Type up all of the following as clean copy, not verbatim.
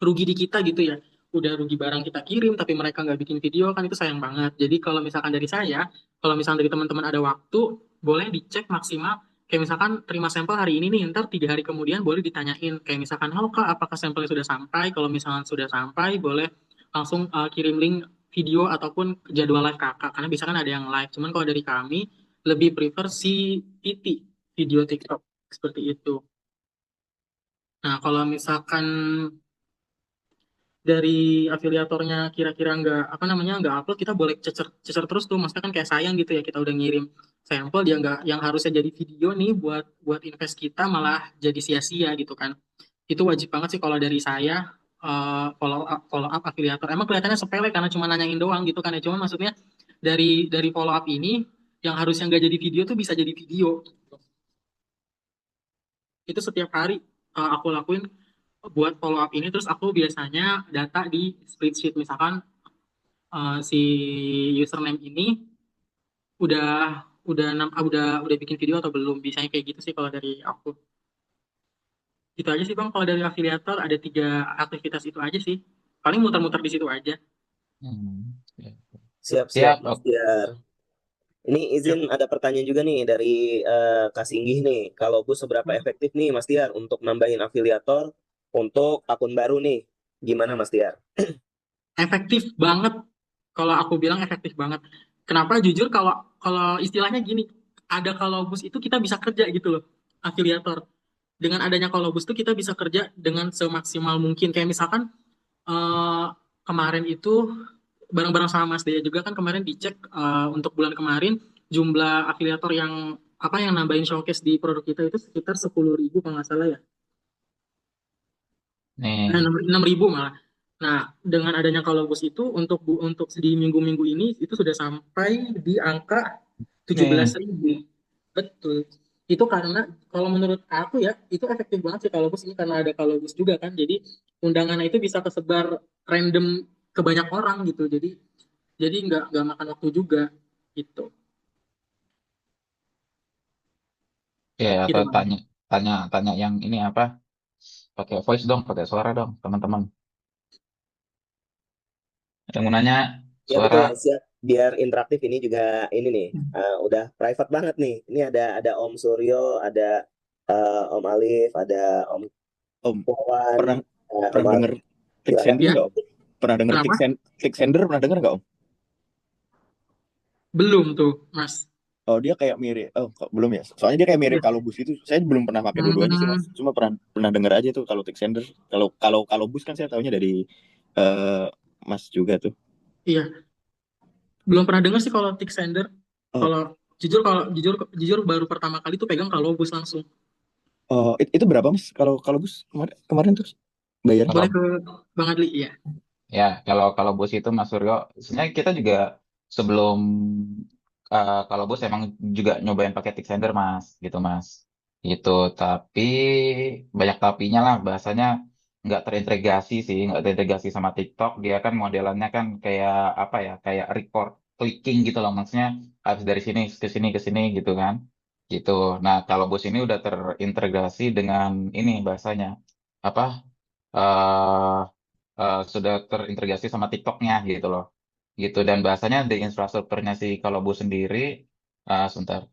rugi di kita gitu ya. Udah rugi barang kita kirim, tapi mereka nggak bikin video kan itu sayang banget. Jadi kalau misalkan dari saya, kalau misalkan dari teman-teman ada waktu, boleh dicek maksimal. Kayak misalkan terima sampel hari ini nih, ntar 3 hari kemudian boleh ditanyain. Kayak misalkan, halo kak, apakah sampelnya sudah sampai? Kalau misalkan sudah sampai, boleh langsung kirim link video ataupun jadwal live kakak. Karena bisa kan ada yang live. Cuman kalau dari kami, lebih prefer si PT, video TikTok. Seperti itu. Nah, kalau misalkan dari afiliatornya kira-kira nggak apa namanya nggak upload, kita boleh cecer cecer terus tuh, maksudnya kan kayak sayang gitu ya, kita udah ngirim sampel dia nggak, yang harusnya jadi video nih buat buat invest kita malah jadi sia-sia gitu kan. Itu wajib banget sih kalau dari saya, follow up afiliator. Emang kelihatannya sepele karena cuma nanyain doang gitu kan ya, cuma maksudnya dari follow up ini yang harusnya nggak jadi video tuh bisa jadi video. Itu setiap hari aku lakuin buat follow up ini. Terus aku biasanya data di spreadsheet, misalkan si username ini udah udah bikin video atau belum, biasanya kayak gitu sih kalau dari aku. Itu aja sih bang, kalau dari afiliator ada 3 aktivitas itu aja sih, paling muter-muter di situ aja. Hmm. Siap, Siap-siap siap. Mas Tiar. Ini izin Siap. ada pertanyaan juga nih dari Kak Singgih nih. Kalau Gus seberapa efektif nih Mas Tiar untuk nambahin afiliator untuk akun baru nih? Gimana Mas Tiar? Efektif banget, kalau aku bilang efektif banget. Kenapa? Jujur, kalau kalau istilahnya gini, ada kalau bus itu kita bisa kerja gitu loh, afiliator. Dengan adanya kalau bus itu kita bisa kerja dengan semaksimal mungkin. Kayak misalkan eh, kemarin itu bareng-bareng sama Mas Dea juga kan, kemarin dicek untuk bulan kemarin jumlah afiliator yang yang nambahin showcase di produk kita itu sekitar 10.000 kalau nggak salah ya. Nih. 6.000 malah. Nah, dengan adanya kalau bus itu untuk di minggu-minggu ini itu sudah sampai di angka tujuh belas Nih. ribu. Betul. Itu karena kalau menurut aku ya, itu efektif banget sih kalau bus ini, karena ada kalau bus juga kan. Jadi undangannya itu bisa kesebar random ke banyak orang gitu. Jadi nggak makan waktu juga gitu. Ya, Gitu atau Bang. tanya tanya tanya yang ini apa? Pakai voice dong, pakai suara dong, teman-teman. Yang mau nanya Ya suara. betul, siap. Biar interaktif ini juga ini nih, udah private banget nih. Ini ada Om Suryo, ada Om Alif, ada Om Om, Wawan, pernah Om pernah Al. denger tick Silakan. sender Ya, nggak Om? Pernah denger kenapa? tick sender pernah denger nggak Om? Belum tuh, Mas. Oh dia kayak mirip, oh kok belum ya? Soalnya dia kayak mirip Iya. kalau bus itu. Saya belum pernah pakai dua-duanya sih Mas. Hmm, Cuma pernah pernah denger aja tuh kalau tick sender. Kalau kalau bus kan saya tahunya dari eh, Mas juga tuh. iya. Belum pernah dengar sih kalau Tick Sender. Oh, Kalau jujur baru pertama kali tuh pegang kalau bus langsung. oh itu berapa Mas? Kalau kalau bus kemarin kemarin tuh bayarnya? Boleh Kalau ke Bang Adli ya. ya, kalau bus itu Mas Suryo, sebenarnya kita juga sebelum kalau bus emang juga nyobain pakai Tix Sender Mas, gitu Mas. Gitu, tapi banyak tapinya lah, bahasanya nggak terintegrasi sih, nggak terintegrasi sama TikTok. Dia kan modelannya kan kayak apa ya, kayak record clicking gitu loh, maksudnya harus dari sini ke sini gitu kan. Gitu. Nah, kalau bus ini udah terintegrasi dengan ini bahasanya apa? eh Sudah terintegrasi sama TikToknya gitu loh, gitu. Dan bahasanya di infrastrukturnya si Kalobus sendiri, sebentar,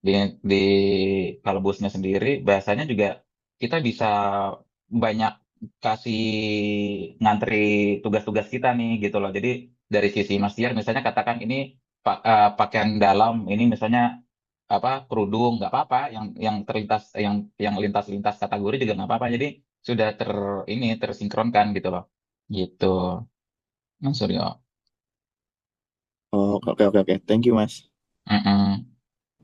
di di Kalobusnya sendiri bahasanya juga kita bisa banyak kasih ngantri tugas-tugas kita nih gitu loh. Jadi dari sisi Mas Tiar misalnya katakan ini pakaian dalam ini misalnya apa kerudung nggak apa-apa, yang terlintas yang lintas-lintas kategori juga nggak apa-apa, jadi sudah ini tersinkronkan gitu loh, gitu Mas Suryo. Oh oke oke oke. Thank you Mas. Mm-mm.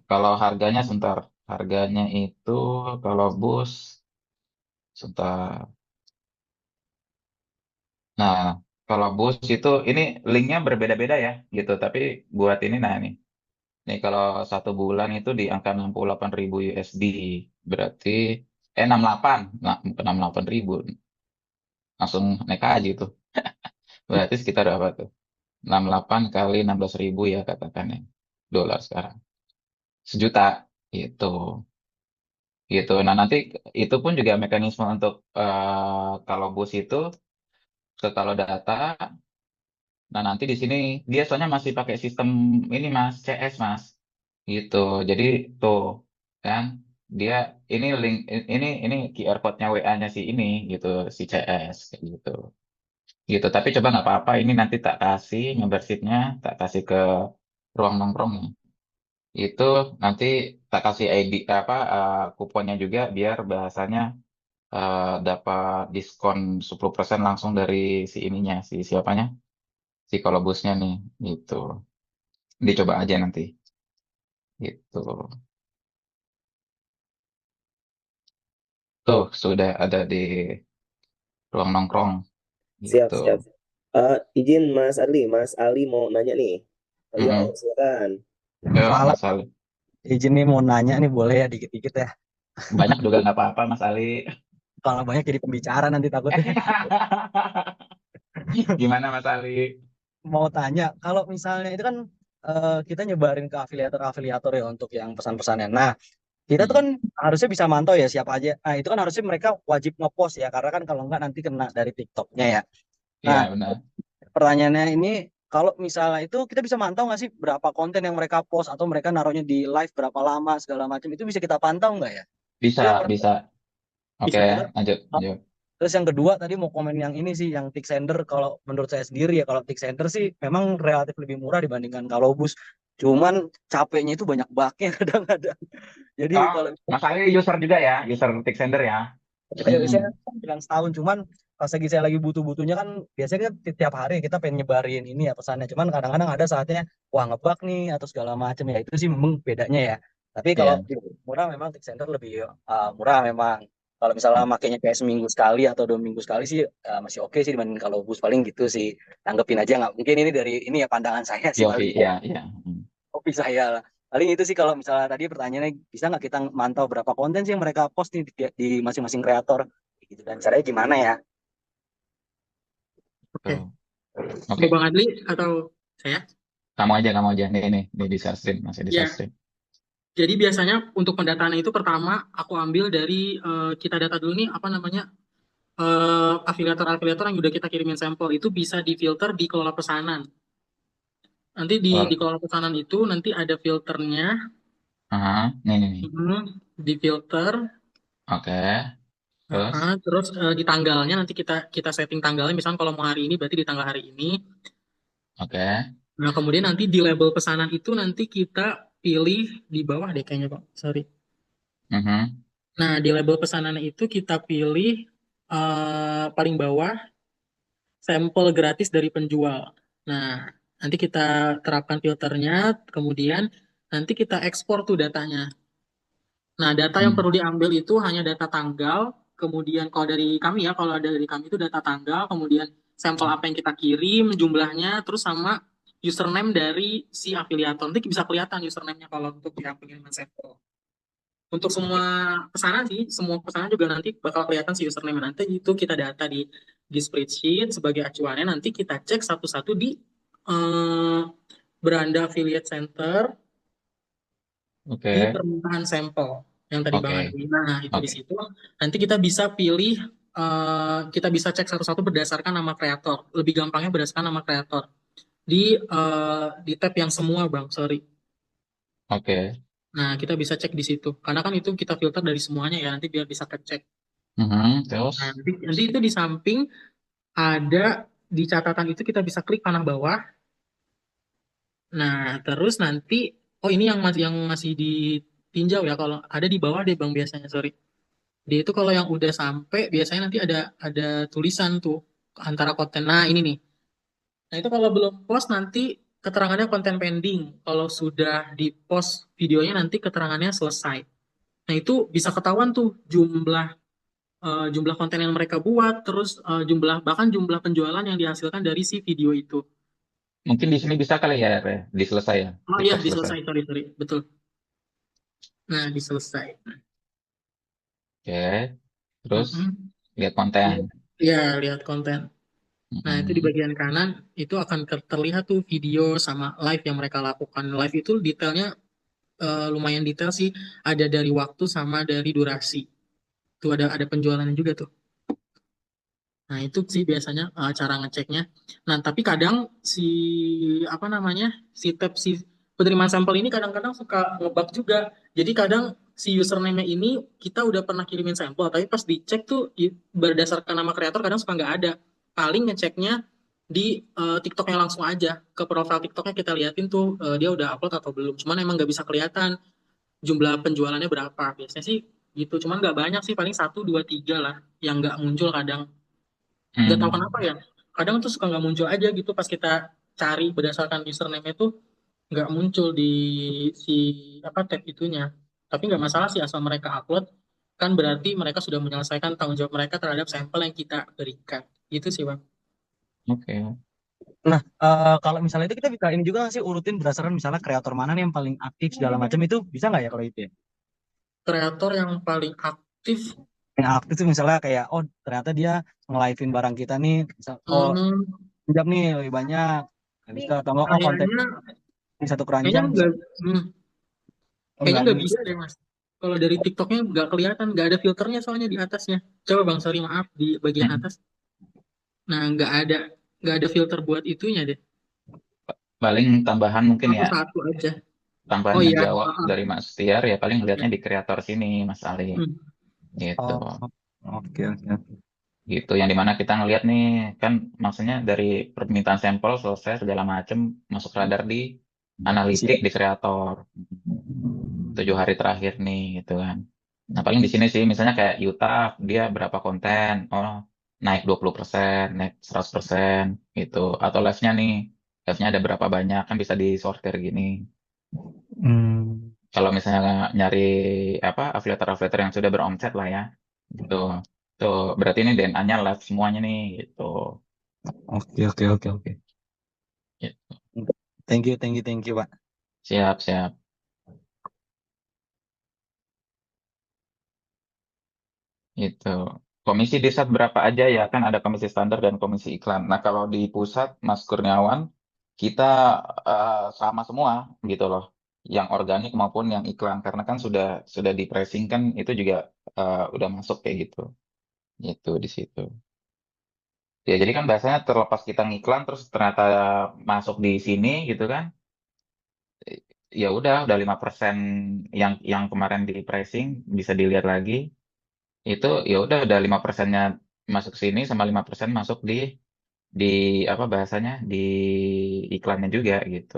Kalau harganya sebentar, harganya itu kalau bus sebentar. Nah, kalau bus itu ini linknya berbeda-beda ya gitu, tapi buat ini nah nih kalau 1 bulan itu di angka 68.000 USD, berarti 68, nah bukan 68.000, langsung naik aja itu. Berarti sekitar berapa tuh? 68 kali 16.000 ya katakan ya, dolar sekarang. 1 juta gitu. Gitu. Nah, nanti itu pun juga mekanisme untuk kalau bus itu kalau data. Nah, nanti di sini dia soalnya masih pakai sistem ini Mas, CS Mas. Gitu. Jadi tuh kan dia ini link ini QR code-nya WA-nya si ini gitu, si CS kayak gitu. Gitu. Tapi coba nggak apa-apa, ini nanti tak kasih membershipnya, tak kasih ke ruang nongkrong ya. Itu nanti tak kasih ID apa kuponnya juga biar bahasanya dapat diskon 10% langsung dari si ininya, si siapanya? Si Kolobusnya nih gitu. Dicoba aja nanti gitu. Tuh sudah ada di ruang nongkrong Siap, gitu. siap. Izin Mas Ali mau nanya nih. Yo, Mm-mm. silakan. Yuk, Malam, Mas Ali. izin nih mau nanya nih boleh ya dikit-dikit ya. Banyak juga nggak apa-apa, Mas Ali. Kalau banyak jadi pembicara nanti takutnya. Gimana, Mas Ali? Mau tanya, kalau misalnya itu kan kita nyebarin ke afiliator-afiliator ya untuk yang pesan-pesannya. Nah, kita tuh kan Hmm. harusnya bisa mantau ya siapa aja. Nah, itu kan harusnya mereka wajib ngepost ya, karena kan kalau enggak nanti kena dari TikToknya ya. Iya, Nah, benar. pertanyaannya ini kalau misalnya itu kita bisa mantau nggak sih berapa konten yang mereka post atau mereka naruhnya di live berapa lama segala macam itu bisa kita pantau nggak ya? Itu Bisa, yang pertama. bisa. Oke, Bisa juga. lanjut, lanjut. Terus yang kedua tadi mau komen yang ini sih, yang Tick Sender. Kalau menurut saya sendiri ya, kalau Tick Sender sih memang relatif lebih murah dibandingkan kalau bus. Cuman capeknya itu banyak bugnya kadang-kadang. Jadi Oh, kalau Mas Ali user juga ya, user Tixender ya. saya Mm-mm. kan bilang setahun, cuman pas lagi saya lagi butuh-butuhnya kan biasanya kan tiap hari kita pengen nyebarin ini ya pesannya. Cuman kadang-kadang ada saatnya wah ngebug nih atau segala macam ya, itu sih memang bedanya ya. Tapi kalau Iya. murah memang Tick Center lebih murah memang. Kalau misalnya makainya kayak seminggu sekali atau 2 minggu sekali sih masih oke sih dibanding kalau bus, paling gitu sih. Tanggepin aja nggak mungkin, ini dari ini ya pandangan saya sih POV, paling iya, iya. kopi saya lah. Paling itu sih kalau misalnya tadi pertanyaannya bisa nggak kita mantau berapa konten sih yang mereka post di masing-masing kreator gitu, dan caranya gimana ya? Oke. Tuh. Oke, Mau Bang Adli atau saya? kamu aja. Nih bisa stream, masih bisa Ya, stream. jadi biasanya untuk pendataan itu pertama aku ambil dari kita data dulu nih apa namanya afiliator-afiliator yang udah kita kirimin sampel itu bisa difilter di kelola pesanan. Nanti di Kalau, kelola pesanan itu nanti ada filternya, nih. difilter. Oke, terus, Terus di tanggalnya nanti kita kita setting tanggalnya, misalnya kalau mau hari ini berarti di tanggal hari ini. oke. Nah, kemudian nanti di label pesanan itu nanti kita pilih di bawah deh kayaknya, Pak. Sorry. Mhm. Nah, di label pesanan itu kita pilih paling bawah sampel gratis dari penjual. Nah, nanti kita terapkan filternya, kemudian nanti kita ekspor tuh datanya. Nah, data yang Hmm. perlu diambil itu hanya data tanggal, kemudian kalau dari kami ya, kalau ada dari kami itu data tanggal, kemudian sampel apa yang kita kirim, jumlahnya, terus sama username dari si afiliator. Nanti bisa kelihatan username-nya kalau untuk yang pengiriman sampel. Untuk semua pesanan sih, semua pesanan juga nanti bakal kelihatan si username. Nanti itu kita data di spreadsheet sebagai acuannya. Nanti kita cek satu-satu di eh, beranda affiliate center di Oke, permintaan sampel yang tadi Bang oke, Adi. Nah, itu di oke. situ. Nanti kita bisa pilih, kita bisa cek satu-satu berdasarkan nama kreator. Lebih gampangnya berdasarkan nama kreator. Di tab yang semua, Bang, sorry. Oke. Nah, kita bisa cek di situ. Karena kan itu kita filter dari semuanya ya, nanti biar bisa kecek. Mhm. Nah, Terus, nanti itu di samping ada di catatan itu kita bisa klik panah bawah. Nah, terus nanti, oh ini yang masih ditinjau ya. Kalau ada di bawah deh, Bang, biasanya, sorry. Dia itu kalau yang udah sampai biasanya nanti ada tulisan tuh antara konten. Nah, ini nih. Nah, itu kalau belum post nanti keterangannya konten pending. Kalau sudah di post videonya nanti keterangannya selesai. Nah, itu bisa ketahuan tuh jumlah konten yang mereka buat, terus bahkan jumlah penjualan yang dihasilkan dari si video itu. mungkin di sini bisa kali ya, Re? Diselesai ya? Oh Di iya, tab selesai. diselesai, sorry, sorry. Betul. Nah, diselesai. Oke, terus Mm-mm. lihat konten. Ya, lihat konten. Nah, itu di Mhm. bagian kanan itu akan terlihat tuh video sama live yang mereka lakukan. Live itu detailnya lumayan detail sih, ada dari waktu sama dari durasi. Tuh ada penjualannya juga tuh. Nah, itu sih biasanya cara ngeceknya. Nah, tapi kadang si apa namanya? Si penerimaan sampel ini kadang-kadang suka ngebug juga. Jadi kadang si username ini kita udah pernah kirimin sampel, tapi pas dicek tuh berdasarkan nama kreator kadang suka nggak ada. Paling ngeceknya di TikToknya langsung aja ke profil TikToknya kita liatin tuh dia udah upload atau belum. Cuman emang nggak bisa kelihatan jumlah penjualannya berapa. Biasanya sih gitu. Cuman nggak banyak sih, paling satu dua tiga lah yang nggak muncul kadang. Nggak tahu kenapa Hmm, ya, kadang tuh suka nggak muncul aja gitu pas kita cari berdasarkan username itu, nggak muncul di si apa tab itunya. Tapi nggak masalah sih asal mereka upload, kan berarti mereka sudah menyelesaikan tanggung jawab mereka terhadap sampel yang kita berikan gitu sih bang. oke. Nah, kalau misalnya itu kita bisa ini juga nggak sih urutin berdasarkan misalnya kreator mana nih yang paling aktif segala macam itu bisa nggak ya kalau itu ya? Kreator yang paling aktif, Yang aktif itu misalnya kayak oh ternyata dia nge-live-in barang kita nih, misal, oh hmm, jam nih lebih banyak, nggak bisa atau enggak oh konten kayaknya ini satu kayaknya keranjang bisa nggak, hmm, oh kayaknya nggak nggak nih. bisa deh mas. Kalau dari TikToknya nggak kelihatan, nggak ada filternya soalnya di atasnya. Coba bang, sorry maaf di bagian Hmm. atas. Nah, nggak ada filter buat itunya deh. Paling tambahan mungkin Aku ya, satu aja. tambahan Oh iya. ngejawab Heeh. dari Mas Tiar ya paling Ya. lihatnya di kreator sini Mas Ali Hmm. gitu. Oh, oke oke oke. Gitu yang dimana kita ngelihat nih kan maksudnya dari permintaan sampel selesai segala macem masuk radar di analitik Siap. di kreator 7 hari terakhir nih gitu kan. Nah paling di sini sih misalnya kayak Yuta dia berapa konten, oh naik 20%, naik 100% gitu. Atau live-nya nih, live-nya ada berapa banyak kan bisa disortir gini. Hmm, Kalau misalnya nyari apa afiliator-afiliator yang sudah beromset lah ya, gitu. Tuh berarti ini DNA-nya live semuanya nih gitu. oke oke oke oke. Ya, Thank you Pak. siap, siap. Itu. Komisi di pusat berapa aja ya? Kan ada komisi standar dan komisi iklan. Nah, kalau di pusat, Mas Kurniawan, kita sama semua gitu loh. Yang organik maupun yang iklan. Karena kan sudah di pricing kan itu juga udah masuk kayak gitu. Gitu di situ. Ya, jadi kan biasanya terlepas kita ngiklan terus ternyata masuk di sini gitu kan. Ya udah 5% yang kemarin di pricing bisa dilihat lagi. Itu ya udah 5%-nya masuk sini sama 5% masuk di apa bahasanya di iklannya juga gitu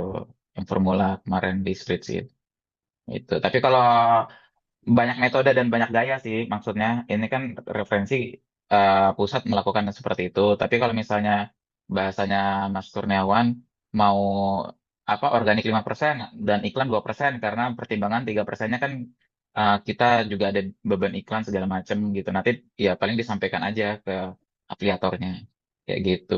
yang formula kemarin di spreadsheet itu tapi kalau banyak metode dan banyak gaya sih maksudnya ini kan referensi pusat melakukan seperti itu tapi kalau misalnya bahasanya Mas Kurniawan mau apa organik 5% dan iklan 2% karena pertimbangan 3%-nya kan kita juga ada beban iklan segala macam gitu nanti ya paling disampaikan aja ke afiliatornya kayak gitu.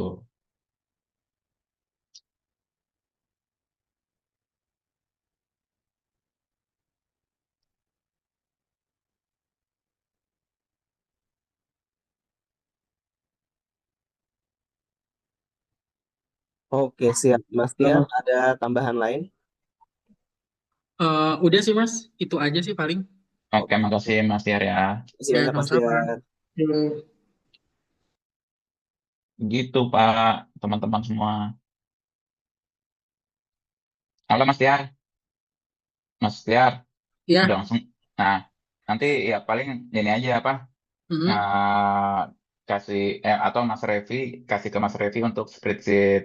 Oke, siap. Mas Tiar, Mas. ada tambahan lain? Udah sih mas, itu aja sih paling. Oke, makasih Mas Tiar ya. Masih Ya banyak Mas sama-sama. Tiar. Yuk. Gitu Pak, teman-teman semua. Halo Mas Tiar, Mas Tiar, udah Ya. langsung. Nah, nanti ya paling ini aja apa, Mm-mm. kasih atau Mas Revi kasih ke Mas Revi untuk spreadsheet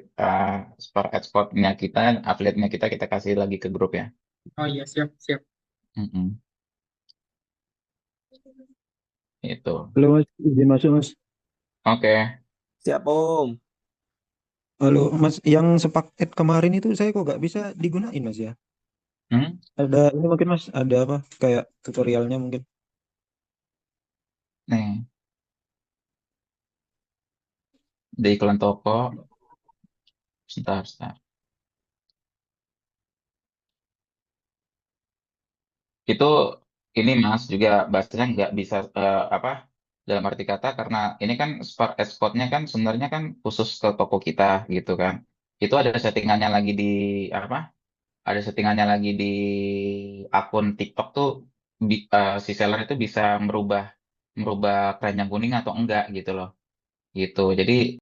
spot export-nya kita, affiliate-nya kita kasih lagi ke grup ya. Oh iya, siap, siap. Mm-mm, itu. Halo Mas, izin masuk Mas. Oke, Siap, Om. Halo Mas, yang sepaket kemarin itu saya kok nggak bisa digunain Mas ya? Hmm, Ada ini mungkin Mas, ada apa? Kayak tutorialnya mungkin. nih di iklan toko, sebentar, sebentar. Itu ini Mas juga bahasanya nggak bisa apa dalam arti kata karena ini kan Spark Export-nya kan sebenarnya kan khusus ke toko kita gitu kan. Itu ada settingannya lagi di apa? Ada settingannya lagi di akun TikTok tuh si seller itu bisa merubah merubah keranjang kuning atau enggak gitu loh. gitu. Jadi